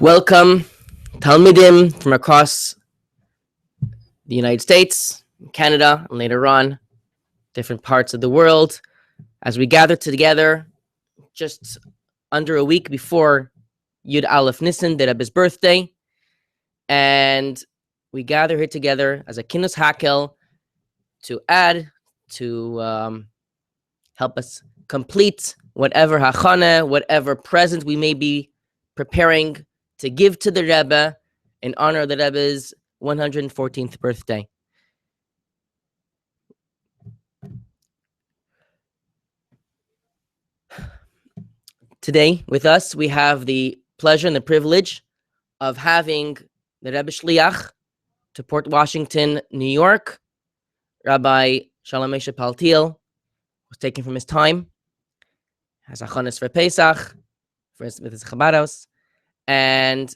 Welcome, talmidim from across the United States, Canada, and later on, different parts of the world, as we gather together just under a week before Yud Aleph Nisan, the Rebbe's birthday, and we gather here together as a Kinus Hakel to add, to help us complete whatever hachana, whatever present we may be preparing to give to the Rebbe in honor of the Rebbe's 114th birthday. Today, with us, we have the pleasure and the privilege of having the Rebbe Shliach to Port Washington, New York, Rabbi Sholom Moshe Paltiel, was taken from his time, has achanas for Pesach, with his Chabados, and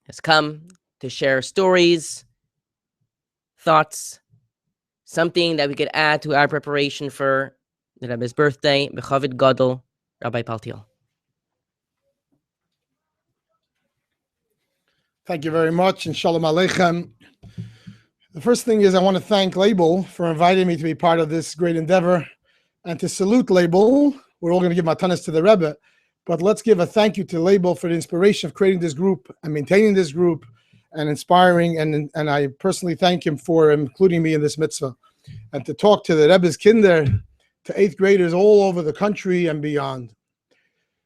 has come to share stories, thoughts, something that we could add to our preparation for the Rebbe's birthday. B'chavid Gadol, Rabbi Paltiel. Thank you very much, and Shalom Aleichem. The first thing is I want to thank Label for inviting me to be part of this great endeavor, and to salute Label. We're all going to give matanas to the Rebbe, but let's give a thank you to Label for the inspiration of creating this group and maintaining this group and inspiring, and I personally thank him for including me in this mitzvah. And to talk to the Rebbe's kinder, to 8th graders all over the country and beyond.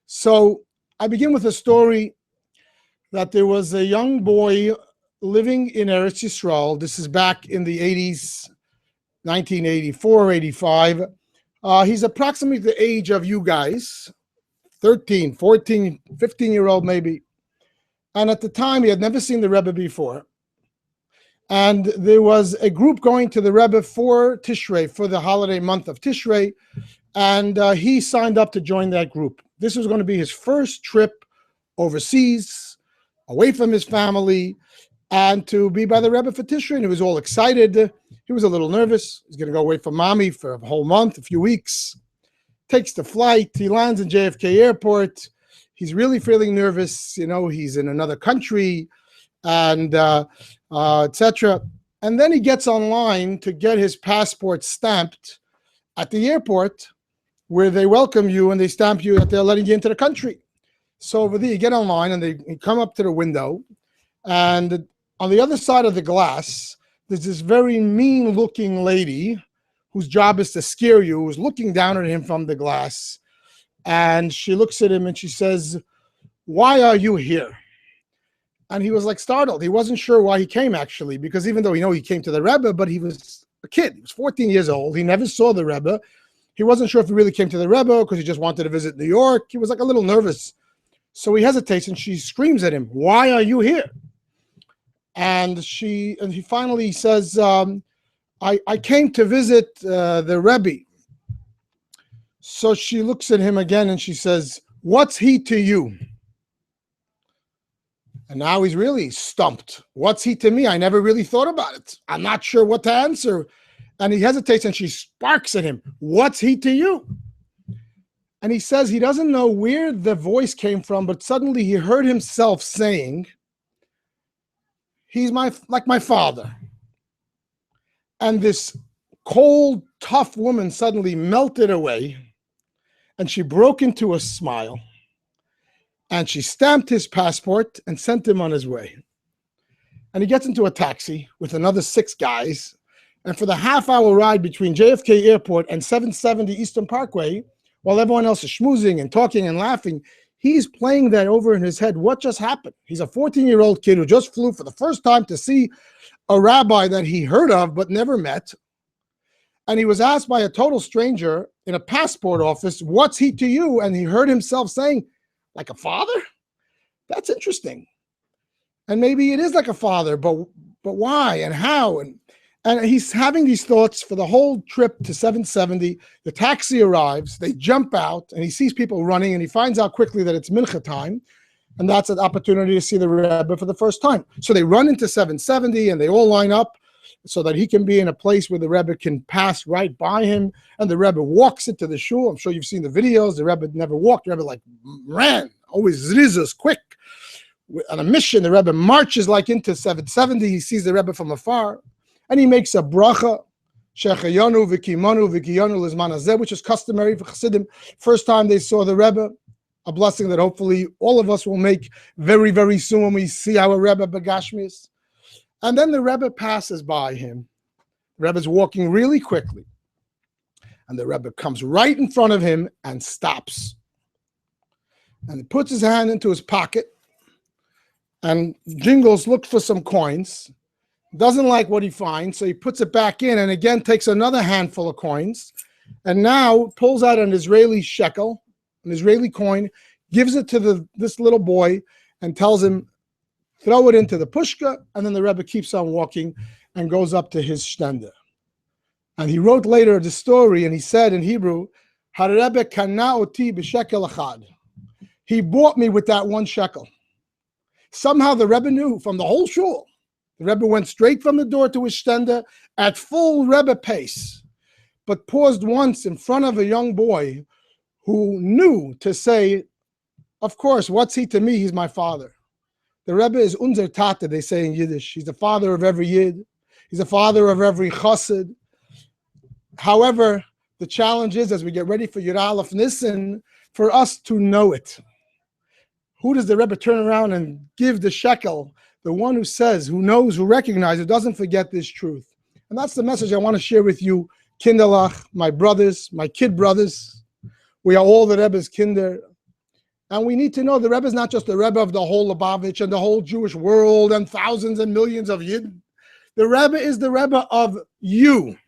So I begin with a story that there was a young boy living in Eretz Yisrael. This is back in the 80s, 1984, 85. He's approximately the age of you guys, 13, 14, 15-year-old maybe. And at the time, he had never seen the Rebbe before. And there was a group going to the Rebbe for Tishrei, for the holiday month of Tishrei. And he signed up to join that group. This was going to be his first trip overseas, away from his family, and to be by the Rebbe for Tishrei. And he was all excited. He was a little nervous. He's going to go away from mommy for a whole month, a few weeks. Takes the flight. He lands in JFK Airport. He's really feeling nervous. You know, he's in another country, and etc. And then he gets online to get his passport stamped at the airport, where they welcome you and they stamp you that they're letting you into the country. So over there, you get online and they come up to the window, and on the other side of the glass, there's this very mean-looking lady whose job is to scare you, who's looking down at him from the glass. And she looks at him and she says, "Why are you here?" And he was like startled. He wasn't sure why he came, actually, because even though he came to the Rebbe, but he was a kid. He was 14 years old. He never saw the Rebbe. He wasn't sure if he really came to the Rebbe because he just wanted to visit New York. He was like a little nervous. So he hesitates and she screams at him, "Why are you here?" And he finally says, I came to visit the Rebbe. So she looks at him again and she says, "What's he to you?" And now he's really stumped. What's he to me? I never really thought about it. I'm not sure what to answer. And he hesitates and she sparks at him, "What's he to you?" And he says he doesn't know where the voice came from, but suddenly he heard himself saying, "He's like my father." And this cold, tough woman suddenly melted away, and she broke into a smile, and she stamped his passport and sent him on his way. And he gets into a taxi with another 6 guys, and for the half-hour ride between JFK Airport and 770 Eastern Parkway, while everyone else is schmoozing and talking and laughing, he's playing that over in his head. What just happened? He's a 14-year-old kid who just flew for the first time to see a rabbi that he heard of but never met. And he was asked by a total stranger in a passport office, "What's he to you?" And he heard himself saying, "Like a father? That's interesting. And maybe it is like a father, but why and how?" And he's having these thoughts for the whole trip to 770. The taxi arrives, they jump out, and he sees people running, and he finds out quickly that it's mincha time, and that's an opportunity to see the Rebbe for the first time. So they run into 770, and they all line up so that he can be in a place where the Rebbe can pass right by him, and the Rebbe walks into the shul. I'm sure you've seen the videos. The Rebbe never walked. The Rebbe like ran, always zrizas, quick, on a mission. The Rebbe marches like into 770. He sees the Rebbe from afar, and he makes a bracha, Shechayonu v'kimonu v'kiyonu lizman hazeh, which is customary for Chassidim. First time they saw the Rebbe, a blessing that hopefully all of us will make very, very soon when we see our Rebbe Begashmias. And then the Rebbe passes by him. The Rebbe's walking really quickly. And the Rebbe comes right in front of him and stops. And he puts his hand into his pocket and jingles, looks for some coins. Doesn't like what he finds, so he puts it back in and again takes another handful of coins. And now pulls out an Israeli shekel, an Israeli coin, gives it to this little boy and tells him, throw it into the pushka. And then the Rebbe keeps on walking and goes up to his shtender. And he wrote later the story, and he said in Hebrew, HaRebbe kana oti b'shekel echad. He bought me with that one shekel. Somehow the Rebbe knew from the whole shul. The Rebbe went straight from the door to his shtender at full Rebbe pace, but paused once in front of a young boy who knew to say, of course, what's he to me? He's my father. The Rebbe is unser Tate, they say in Yiddish. He's the father of every Yid. He's the father of every chassid. However, the challenge is, as we get ready for Yud Aleph Nissen, for us to know it. Who does the Rebbe turn around and give the shekel? The one who says, who knows, who recognizes, who doesn't forget this truth. And that's the message I want to share with you, Kinderlach, my brothers, my kid brothers. We are all the Rebbe's kinder. And we need to know the Rebbe is not just the Rebbe of the whole Lubavitch and the whole Jewish world and thousands and millions of Yid. The Rebbe is the Rebbe of you.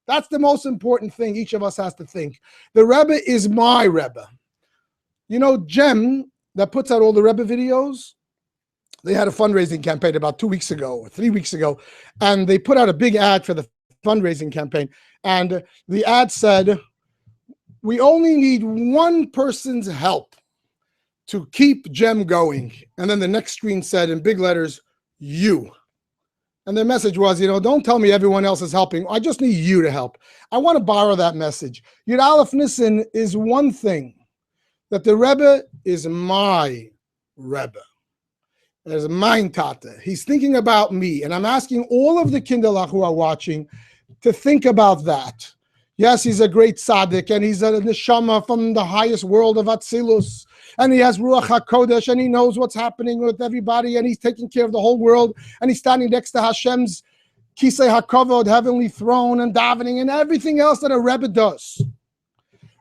That's the most important thing each of us has to think. The Rebbe is my Rebbe. You know, Jem, that puts out all the Rebbe videos, they had a fundraising campaign about 2 weeks ago or 3 weeks ago, and they put out a big ad for the fundraising campaign. And the ad said, we only need one person's help to keep Jem going. And then the next screen said in big letters, you. And the message was, don't tell me everyone else is helping. I just need you to help. I want to borrow that message. Yud Aleph Nissen is one thing, that the Rebbe is my Rebbe. There's mein Tate. He's thinking about me. And I'm asking all of the Kinderlach who are watching to think about that. Yes, he's a great tzaddik, and he's a neshama from the highest world of Atzilus. And he has Ruach HaKodesh, and he knows what's happening with everybody, and he's taking care of the whole world, and he's standing next to Hashem's Kisei HaKavod, heavenly throne, and davening, and everything else that a Rebbe does.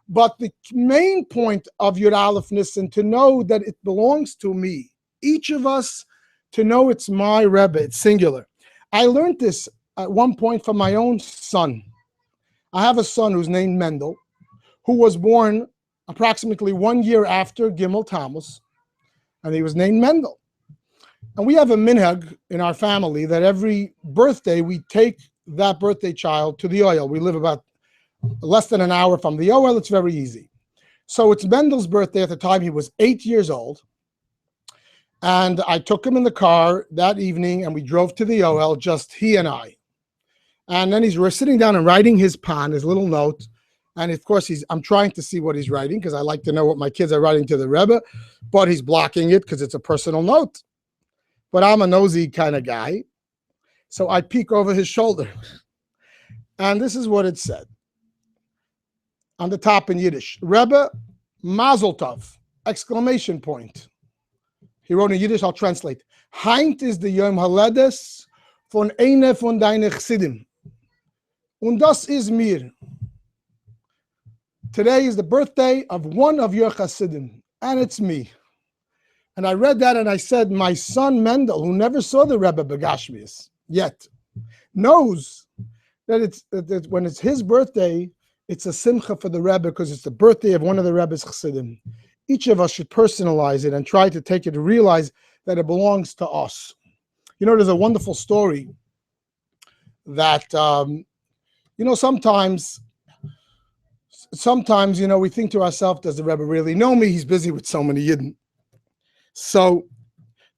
But the main point of Yud Aleph Nissen, to know that it belongs to me, each of us, to know it's my Rebbe, it's singular. I learned this at one point from my own son. I have a son who's named Mendel, who was born approximately 1 year after Gimel Tammuz, and he was named Mendel. And we have a minhag in our family that every birthday we take that birthday child to the oil. We live about less than an hour from the oil. It's very easy. So it's Mendel's birthday at the time. He was 8 years old. And I took him in the car that evening, and we drove to the oil, just he and I. And then we're sitting down and writing his pan, his little note. And of course, I'm trying to see what he's writing because I like to know what my kids are writing to the Rebbe, but he's blocking it because it's a personal note. But I'm a nosy kind of guy. So I peek over his shoulder. And this is what it said. On the top in Yiddish, Rebbe, Mazel Tov, exclamation point. He wrote in Yiddish, I'll translate. Heint is the Yom Haledes von eine von deine Chassidim. Und das ist mir. Today is the birthday of one of your Chassidim, and it's me. And I read that and I said, my son Mendel, who never saw the Rebbe Begashmias yet, knows that when it's his birthday, it's a simcha for the Rebbe because it's the birthday of one of the Rebbe's Chassidim. Each of us should personalize it and try to take it to realize that it belongs to us. There's a wonderful story that, sometimes, we think to ourselves, does the Rebbe really know me? He's busy with so many Yidden. So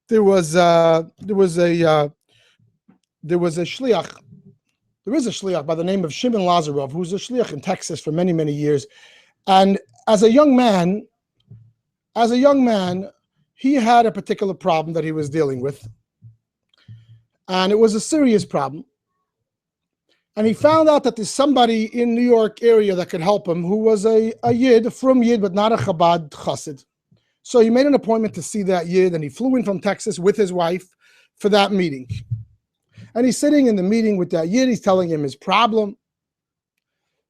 there was a Shliach. There is a Shliach by the name of Shimon Lazarov, who's a Shliach in Texas for many, many years. And as a young man, he had a particular problem that he was dealing with. And it was a serious problem. And he found out that there's somebody in New York area that could help him who was a Yid, from Yid, but not a Chabad Chassid. So he made an appointment to see that Yid, and he flew in from Texas with his wife for that meeting. And he's sitting in the meeting with that Yid. He's telling him his problem.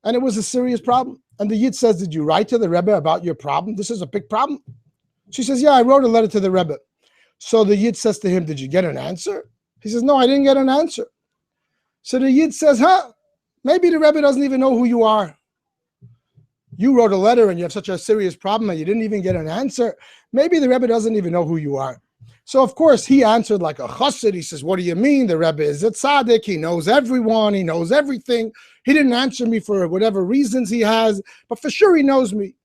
And it was a serious problem. And the Yid says, did you write to the Rebbe about your problem? This is a big problem. She says, yeah, I wrote a letter to the Rebbe. So the Yid says to him, did you get an answer? He says, no, I didn't get an answer. So the Yid says, maybe the Rebbe doesn't even know who you are. You wrote a letter and you have such a serious problem and you didn't even get an answer. Maybe the Rebbe doesn't even know who you are. So, of course, he answered like a chassid. He says, what do you mean? The Rebbe is a tzaddik. He knows everyone. He knows everything. He didn't answer me for whatever reasons he has, but for sure he knows me.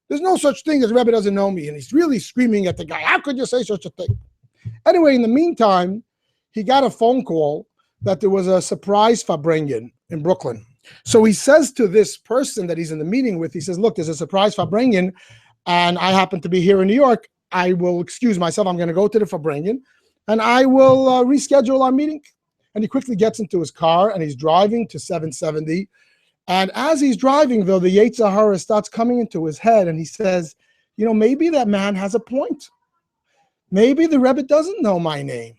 There's no such thing as the Rebbe doesn't know me. And he's really screaming at the guy, how could you say such a thing? Anyway, in the meantime, he got a phone call that there was a surprise Farbrengen in Brooklyn. So he says to this person that he's in the meeting with, he says, look, there's a surprise Farbrengen, and I happen to be here in New York. I will excuse myself. I'm going to go to the Farbrengen, and I will reschedule our meeting. And he quickly gets into his car, and he's driving to 770. And as he's driving, though, the Yetzer Hara starts coming into his head, and he says, you know, maybe that man has a point. Maybe the Rebbe doesn't know my name.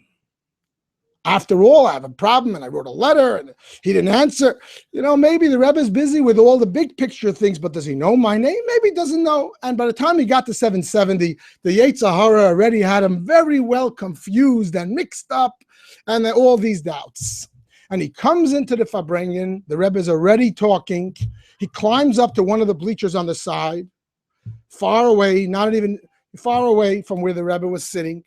After all, I have a problem, and I wrote a letter, and he didn't answer. You know, maybe the Rebbe is busy with all the big picture things, but does he know my name? Maybe he doesn't know. And by the time he got to 770, the Yetzer Hara already had him very well confused and mixed up, and all these doubts. And he comes into the Farbrengen. The Rebbe is already talking. He climbs up to one of the bleachers on the side, far away, not even far away from where the Rebbe was sitting.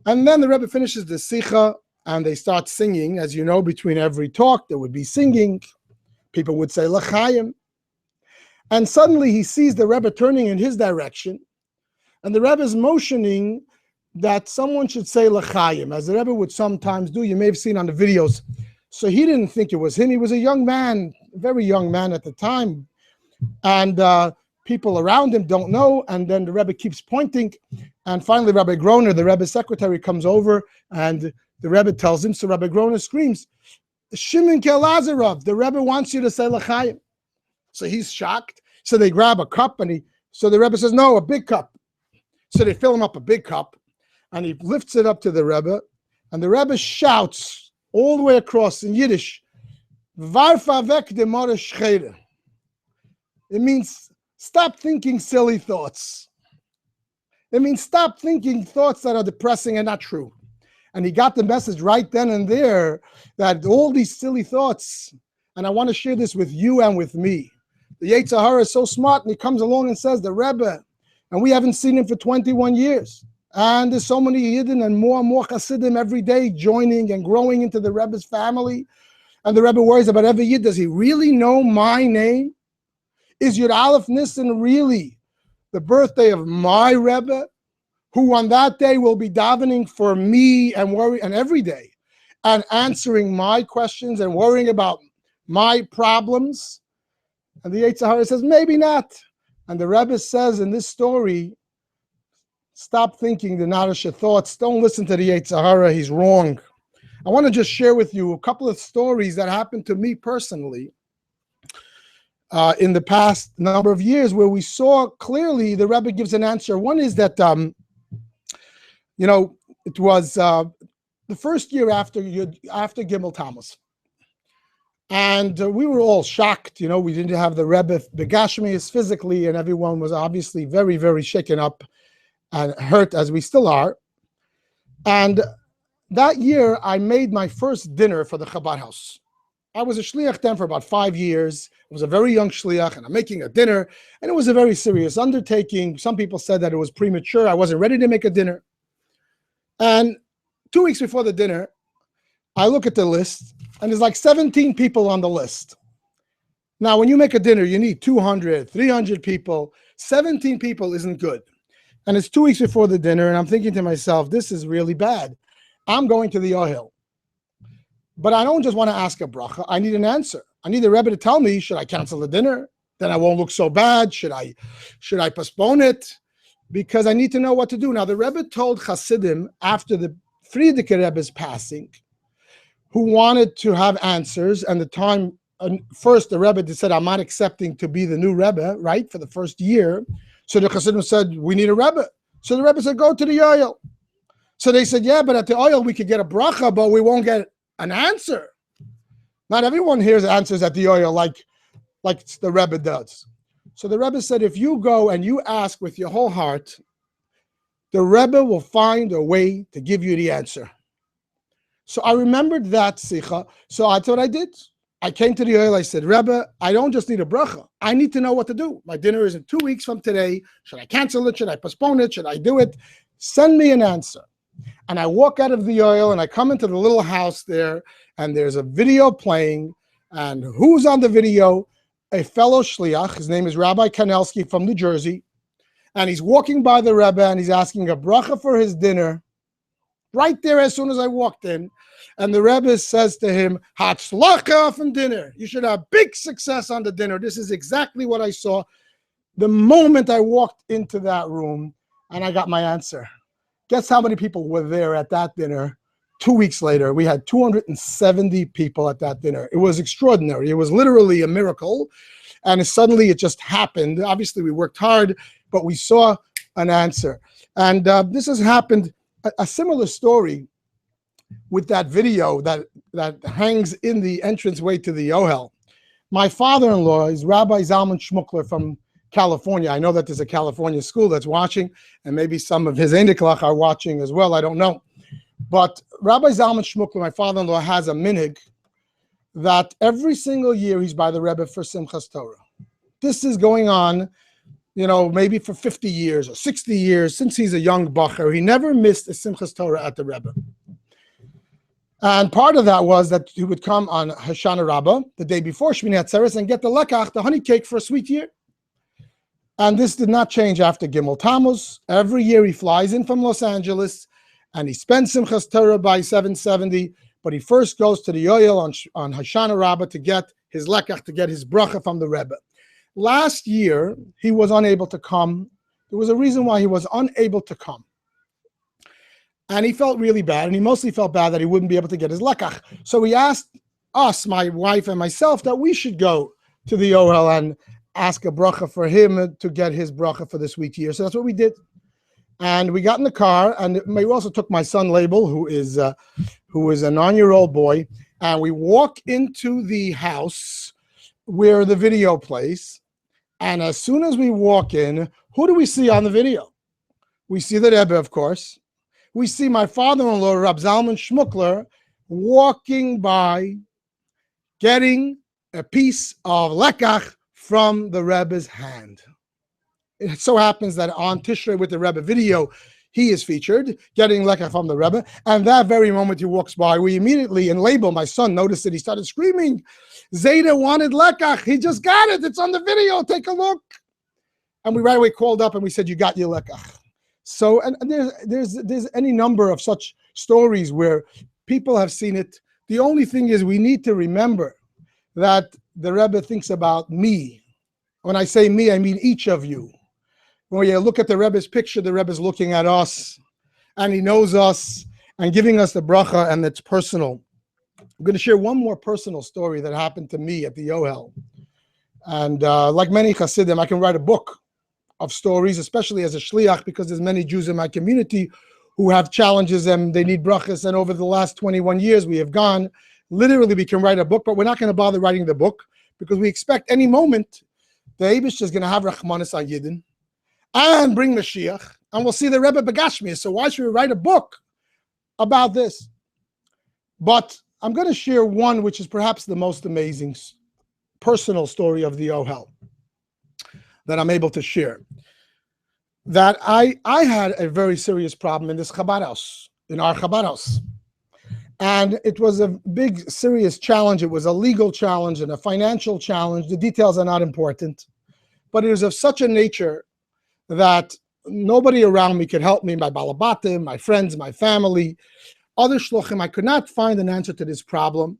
And then the Rebbe finishes the Sikha, and they start singing. As you know, between every talk, there would be singing. People would say, L'chaim. And suddenly he sees the Rebbe turning in his direction, and the Rebbe is motioning that someone should say L'chaim, as the Rebbe would sometimes do. You may have seen on the videos. So he didn't think it was him. He was a young man, a very young man at the time. And people around him don't know. And then the Rebbe keeps pointing. And finally, Rabbi Groner, the Rebbe's secretary, comes over, and the Rebbe tells him. So Rabbi Groner screams, Shimon Kelazarov, the Rebbe wants you to say L'chaim. So he's shocked. So they grab a cup, and so the Rebbe says, no, a big cup. So they fill him up a big cup, and he lifts it up to the Rebbe, and the Rebbe shouts all the way across in Yiddish, Varfa vek de Morish Cheder. It means stop thinking silly thoughts. It means stop thinking thoughts that are depressing and not true. And he got the message right then and there that all these silly thoughts, and I want to share this with you and with me. The Yetzer Hara is so smart, and he comes along and says, the Rebbe, and we haven't seen him for 21 years. And there's so many Yidden and more Hasidim every day joining and growing into the Rebbe's family. And the Rebbe worries about every Yid. Does he really know my name? Is Yud Aleph Nisan really the birthday of my Rebbe, who on that day will be davening for me and worry and every day, and answering my questions and worrying about my problems? And the Yetzer Hara says, maybe not. And the Rebbe says in this story, stop thinking the Nadisha thoughts. Don't listen to the Yetzer Hara. He's wrong. I want to just share with you a couple of stories that happened to me personally in the past number of years, where we saw clearly the Rebbe gives an answer. One is that, it was the first year after Gimel Tammuz. And we were all shocked. We didn't have the Rebbe Begashmius physically, and everyone was obviously very, very shaken up and hurt, as we still are. And that year, I made my first dinner for the Chabad house. I was a Shliach then for about 5 years. I was a very young Shliach, and I'm making a dinner, and it was a very serious undertaking. Some people said that it was premature. I wasn't ready to make a dinner. And 2 weeks before the dinner, I look at the list, and there's like 17 people on the list. Now, when you make a dinner, you need 200, 300 people. 17 people isn't good. And it's 2 weeks before the dinner, and I'm thinking to myself, this is really bad. I'm going to the Ohel. But I don't just want to ask a bracha. I need an answer. I need the Rebbe to tell me, should I cancel the dinner? Then I won't look so bad. Should I postpone it? because I need to know what to do. Now, the Rebbe told Hasidim after the Frierdiker Rebbe's passing, who wanted to have answers, and the time, first the Rebbe said, I'm not accepting to be the new Rebbe, right, for the first year. So the Hasidim said, we need a Rebbe. So the Rebbe said, go to the oil. So they said, yeah, but at the oil we could get a bracha, but we won't get an answer. Not everyone hears answers at the oil like the Rebbe does. So the Rebbe said, if you go and you ask with your whole heart, the Rebbe will find a way to give you the answer. So I remembered that sikha. So that's what I did. I came to the oil. I said, Rebbe, I don't just need a bracha. I need to know what to do. My dinner is in 2 weeks from today. Should I cancel it? Should I postpone it? Should I do it? Send me an answer. And I walk out of the oil and I come into the little house there, and there's a video playing. And who's on the video? A fellow Shliach. His name is Rabbi Kanelsky from New Jersey. And he's walking by the Rebbe and he's asking a bracha for his dinner. Right there as soon as I walked in. And the Rebbe says to him, Hatzlacha from dinner. You should have big success on the dinner. This is exactly what I saw the moment I walked into that room, and I got my answer. Guess how many people were there at that dinner 2 weeks later? We had 270 people at that dinner. It was extraordinary. It was literally a miracle. And suddenly it just happened. Obviously, we worked hard, but we saw an answer. And this has happened, a similar story with that video that hangs in the entranceway to the Ohel. My father-in-law is Rabbi Zalman Shmukler from California. I know that there's a California school that's watching, and maybe some of his Eindiklach are watching as well. I don't know. But Rabbi Zalman Shmukler, my father-in-law, has a minhag that every single year he's by the Rebbe for Simchas Torah. This is going on, maybe for 50 years or 60 years since he's a young bacher. He never missed a Simchas Torah at the Rebbe. And part of that was that he would come on Hoshana Rabbah, the day before Shmini Atzeres, and get the lekach, the honey cake for a sweet year. And this did not change after Gimel Tammuz. Every year he flies in from Los Angeles and he spends Simchas Torah by 770, but he first goes to the Yoel on Hoshana Rabbah to get his lekach, to get his bracha from the Rebbe. Last year, he was unable to come. There was a reason why he was unable to come. And he felt really bad, and he mostly felt bad that he wouldn't be able to get his lekach. So he asked us, my wife and myself, that we should go to the Ohel and ask a bracha for him to get his bracha for this week year. So that's what we did. And we got in the car, and we also took my son Label, who is a 9-year-old boy, and we walk into the house where the video plays. And as soon as we walk in, who do we see on the video? We see the Rebbe, of course. We see my father-in-law, Rab Zalman Shmukler, walking by, getting a piece of lekach from the Rebbe's hand. It so happens that on Tishrei with the Rebbe video, he is featured, getting lekach from the Rebbe. And that very moment he walks by, we immediately, in Label, my son, noticed it. He started screaming, Zayda wanted lekach. He just got it. It's on the video. Take a look. And we right away called up and we said, you got your lekach. So, and there's any number of such stories where people have seen it. The only thing is we need to remember that the Rebbe thinks about me. When I say me, I mean each of you. When you look at the Rebbe's picture, the Rebbe's looking at us, and he knows us and giving us the bracha, and it's personal. I'm going to share one more personal story that happened to me at the Ohel. And like many Hasidim, I can write a book of stories, especially as a Shliach, because there's many Jews in my community who have challenges and they need brachas. And over the last 21 years, we have gone. Literally, we can write a book, but we're not going to bother writing the book because we expect any moment the Eibush is going to have Rachmanis on Yidden and bring Mashiach, and we'll see the Rebbe Begashmi. So why should we write a book about this? But I'm going to share one which is perhaps the most amazing personal story of the Ohel that I'm able to share. That I had a very serious problem in this Chabad house, in our Chabad house. And it was a big, serious challenge. It was a legal challenge and a financial challenge. The details are not important. But it was of such a nature that nobody around me could help me, my balabatim, my friends, my family, other shluchim. I could not find an answer to this problem.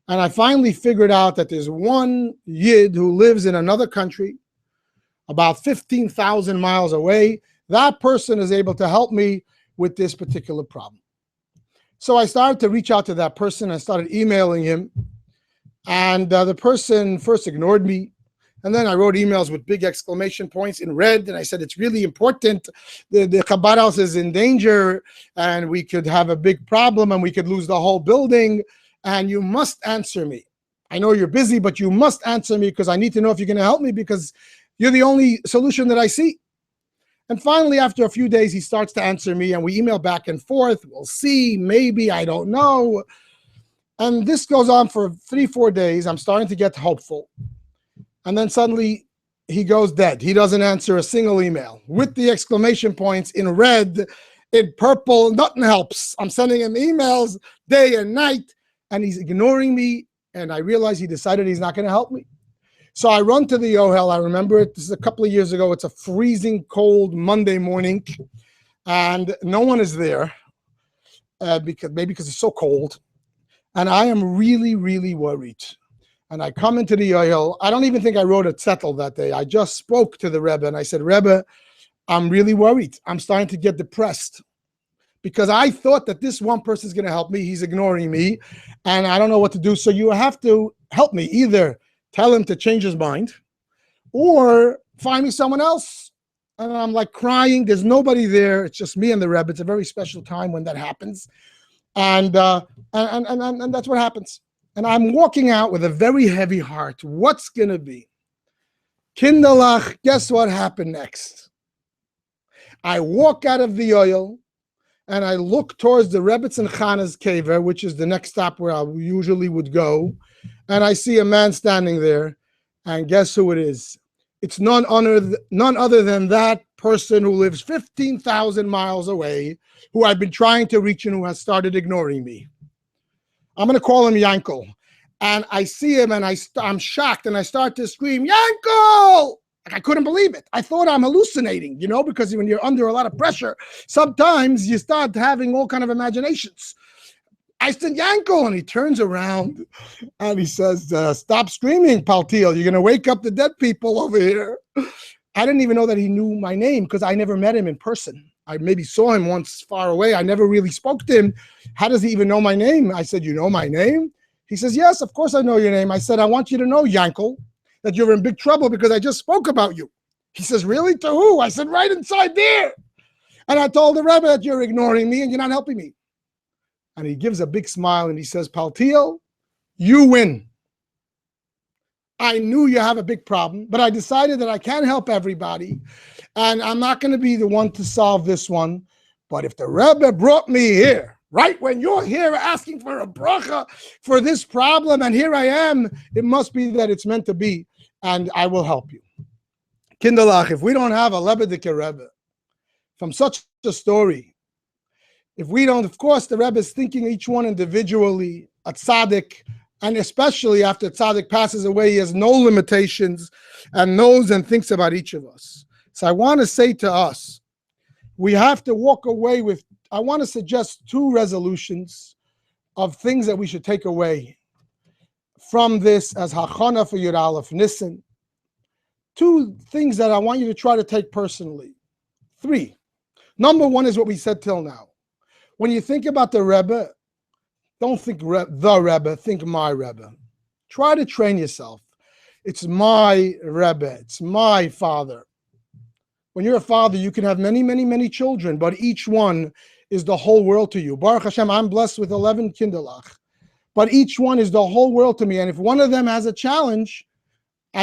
And I finally figured out that there's one Yid who lives in another country, about 15,000 miles away, that person is able to help me with this particular problem. So I started to reach out to that person. I started emailing him, and the person first ignored me. And then I wrote emails with big exclamation points in red, and I said, it's really important. The Chabad house is in danger, and we could have a big problem, and we could lose the whole building, and you must answer me. I know you're busy, but you must answer me because I need to know if you're going to help me, because you're the only solution that I see. And finally, after a few days, he starts to answer me, and we email back and forth. We'll see, maybe, I don't know. And this goes on for 3-4 days. I'm starting to get hopeful. And then suddenly he goes dead. He doesn't answer a single email with the exclamation points in red, in purple. Nothing helps. I'm sending him emails day and night, and he's ignoring me. And I realize he decided he's not going to help me. So I run to the Ohel. I remember it. This is a couple of years ago. It's a freezing cold Monday morning, and no one is there because it's so cold. And I am really, really worried. And I come into the Ohel. I don't even think I wrote a zettel that day. I just spoke to the Rebbe, and I said, Rebbe, I'm really worried. I'm starting to get depressed because I thought that this one person is going to help me. He's ignoring me, and I don't know what to do. So you have to help me. Either tell him to change his mind or find me someone else. And I'm like crying. There's nobody there. It's just me and the Rebbe. It's a very special time when that happens. And that's what happens. And I'm walking out with a very heavy heart. What's going to be? Kinderlach, guess what happened next? I walk out of the Ohel, and I look towards the Rebbe's and Chana's kever, which is the next stop where I usually would go. And I see a man standing there. And guess who it is? It's none other than that person who lives 15,000 miles away, who I've been trying to reach and who has started ignoring me. I'm going to call him Yankel. And I see him, and I'm shocked, and I start to scream, Yankel! Like I couldn't believe it. I thought I'm hallucinating, because when you're under a lot of pressure, sometimes you start having all kind of imaginations. I said, Yankel, and he turns around, and he says, stop screaming, Paltiel. You're going to wake up the dead people over here. I didn't even know that he knew my name because I never met him in person. I maybe saw him once far away. I never really spoke to him. How does he even know my name? I said, you know my name? He says, yes, of course I know your name. I said, I want you to know, Yankel, that you're in big trouble because I just spoke about you. He says, really? To who? I said, right inside there. And I told the Rebbe that you're ignoring me and you're not helping me. And he gives a big smile and he says, Paltiel, you win. I knew you have a big problem, but I decided that I can't help everybody. And I'm not going to be the one to solve this one. But if the Rebbe brought me here, right when you're here asking for a bracha for this problem, and here I am, it must be that it's meant to be, and I will help you. Kinderlach, if we don't have a Lebedike Rebbe from such a story, if we don't, of course, the Rebbe is thinking each one individually, a tzaddik, and especially after tzaddik passes away, he has no limitations and knows and thinks about each of us. So I want to say to us, we have to walk away with, I want to suggest 2 resolutions of things that we should take away from this as Hachana for Yud Aleph Nissen. 2 things that I want you to try to take personally. 3. Number 1 is what we said till now. When you think about the Rebbe, don't think the Rebbe, think my Rebbe. Try to train yourself. It's my Rebbe. It's my father. When you're a father, you can have many, many, many children, but each one is the whole world to you. Baruch Hashem, I'm blessed with 11 kinderlach, but each one is the whole world to me. And if one of them has a challenge,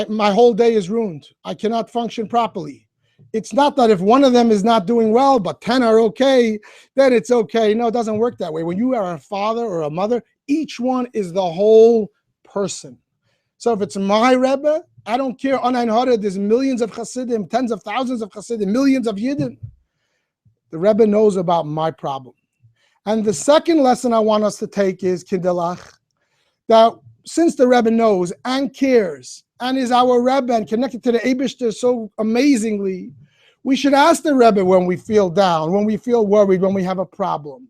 my whole day is ruined. I cannot function properly. It's not that if one of them is not doing well, but 10 are okay, then it's okay. No, it doesn't work that way. When you are a father or a mother, each one is the whole person. So if it's my Rebbe, I don't care. There's millions of Hasidim, tens of thousands of Hasidim, millions of Yidden. The Rebbe knows about my problem. And the second lesson I want us to take is, Kinderlach, that since the Rebbe knows and cares and is our Rebbe and connected to the Eibishter so amazingly, we should ask the Rebbe when we feel down, when we feel worried, when we have a problem.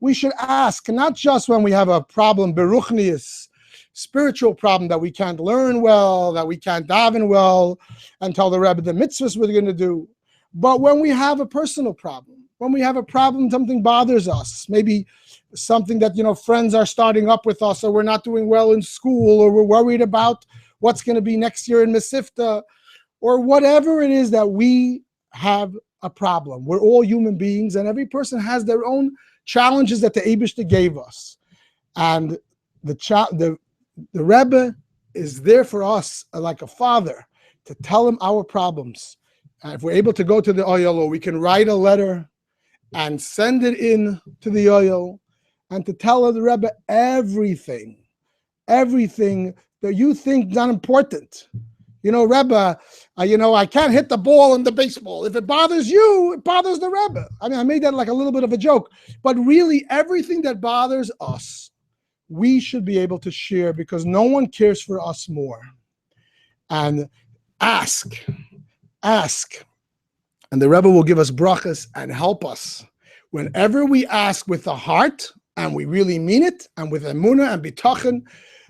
We should ask, not just when we have a problem, beruchnius, spiritual problem that we can't learn well, that we can't daven well, and tell the Rebbe the mitzvahs we're going to do. But when we have a personal problem, when we have a problem, something bothers us, maybe something that, friends are starting up with us, or we're not doing well in school, or we're worried about what's going to be next year in Mesivta, or whatever it is that we have a problem. We're all human beings, and every person has their own challenges that the Eibishter gave us. And the Rebbe is there for us like a father to tell him our problems. And if we're able to go to the oil, or we can write a letter and send it in to the oil, and to tell the Rebbe everything that you think is not important. Rebbe, I can't hit the ball in the baseball. If it bothers you, it bothers the Rebbe. I mean, I made that like a little bit of a joke, but really everything that bothers us, we should be able to share, because no one cares for us more. And ask. And the Rebbe will give us brachas and help us. Whenever we ask with the heart, and we really mean it, and with emunah and bitachon,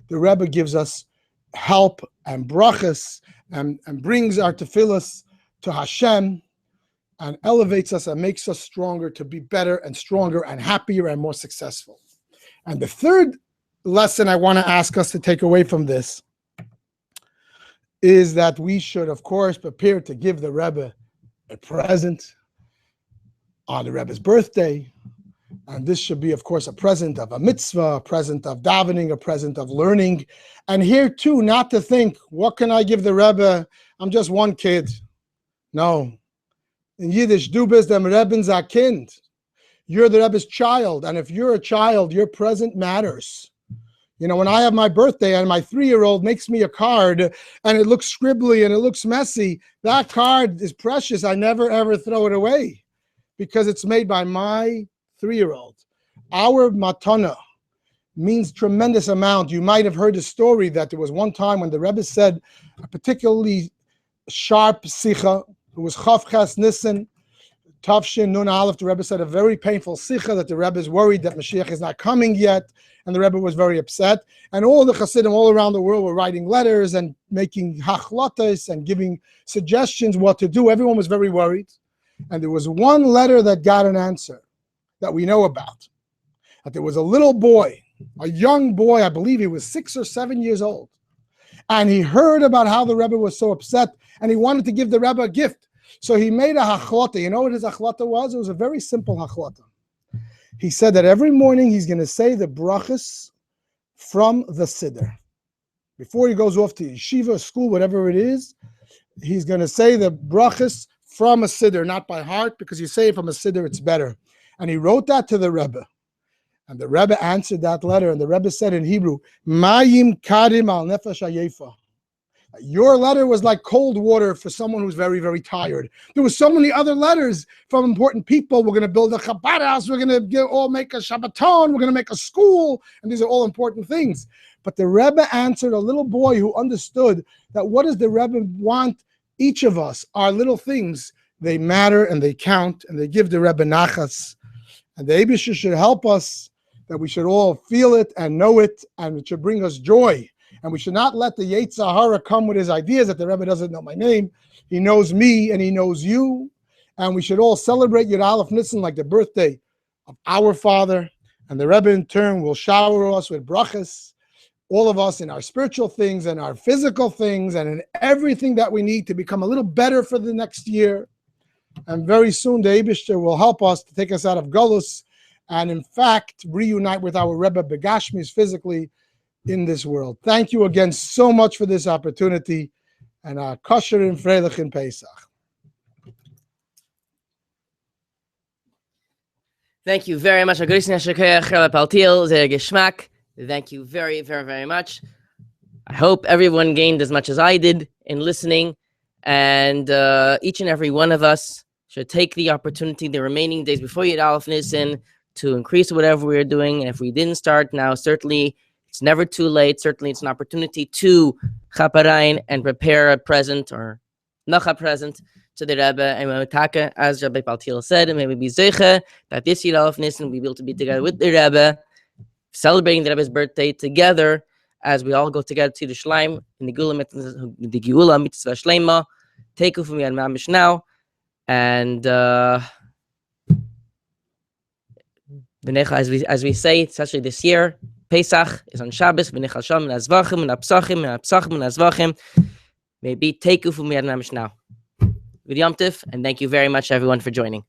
the Rebbe gives us help and brachas, and brings our tefillas to Hashem, and elevates us and makes us stronger to be better and stronger and happier and more successful. And the third lesson I want to ask us to take away from this is that we should, of course, prepare to give the Rebbe a present on the Rebbe's birthday. And this should be, of course, a present of a mitzvah, a present of davening, a present of learning. And here, too, not to think, what can I give the Rebbe? I'm just one kid. No. In Yiddish, du bist dem Rebbe's a Kind. You're the Rebbe's child. And if you're a child, your present matters. When I have my birthday and my 3-year-old makes me a card and it looks scribbly and it looks messy, that card is precious. I never, ever throw it away, because it's made by my 3-year-old. Our matana means tremendous amount. You might have heard the story that there was one time when the Rebbe said a particularly sharp sicha. It was Chav Ches Nissen, Tavshin Nun Aleph. The Rebbe said a very painful sicha, that the Rebbe is worried that Mashiach is not coming yet, and the Rebbe was very upset. And all the Hasidim all around the world were writing letters and making hachlatas and giving suggestions what to do. Everyone was very worried. And there was one letter that got an answer that we know about. That there was a little boy, a young boy, I believe he was 6 or 7 years old. And he heard about how the Rebbe was so upset, and he wanted to give the Rebbe a gift. So he made a hachlata. You know what his hachlata was? It was a very simple hachlata. He said that every morning he's going to say the brachas from the siddur. Before he goes off to yeshiva, school, whatever it is, he's going to say the brachas from a siddur, not by heart, because you say it from a siddur, it's better. And he wrote that to the Rebbe. And the Rebbe answered that letter, and the Rebbe said in Hebrew, Mayim kadim al nefesh hayefa. Your letter was like cold water for someone who's very, very tired. There were so many other letters from important people. We're going to build a Chabad house. We're going to all make a Shabbaton. We're going to make a school. And these are all important things. But the Rebbe answered a little boy who understood that what does the Rebbe want each of us? Our little things, they matter and they count, and they give the Rebbe nachas. And the Eibishter should help us, that we should all feel it and know it, and it should bring us joy. And we should not let the Yetzer Hara come with his ideas that the Rebbe doesn't know my name. He knows me and he knows you. And we should all celebrate Yud Aleph Nisan like the birthday of our Father. And the Rebbe in turn will shower us with brachas, all of us, in our spiritual things and our physical things and in everything that we need to become a little better for the next year. And very soon the Eibishter will help us to take us out of Golus and in fact reunite with our Rebbe Begashmis physically in this world. Thank you again so much for this opportunity, and kosher and freilich in Pesach. Thank you very much. Rabbi Paltiel, sehr Geschmack. Thank you very, very, very much. I hope everyone gained as much as I did in listening, and each and every one of us should take the opportunity the remaining days before Yud Aleph Nisan to increase whatever we're doing. And if we didn't start now, certainly it's never too late. Certainly, it's an opportunity to chaparain and prepare a present or nacha present to the Rebbe. And Taka, as Rabbi Paltiel said, and maybe be zeicha that this Yud Aleph Nisan we be able to be together with the Rebbe, celebrating the Rebbe's birthday together, as we all go together to the Shleim in the Geula Mitzvah Shleima. Take it from me on Mamish now. And as we say, especially this year, Pesach is on Shabbos. V'nechal sham min azvachim min apsachim min apsachim min azvachim. Maybe take you from now. Good Yom Tov, and thank you very much, everyone, for joining.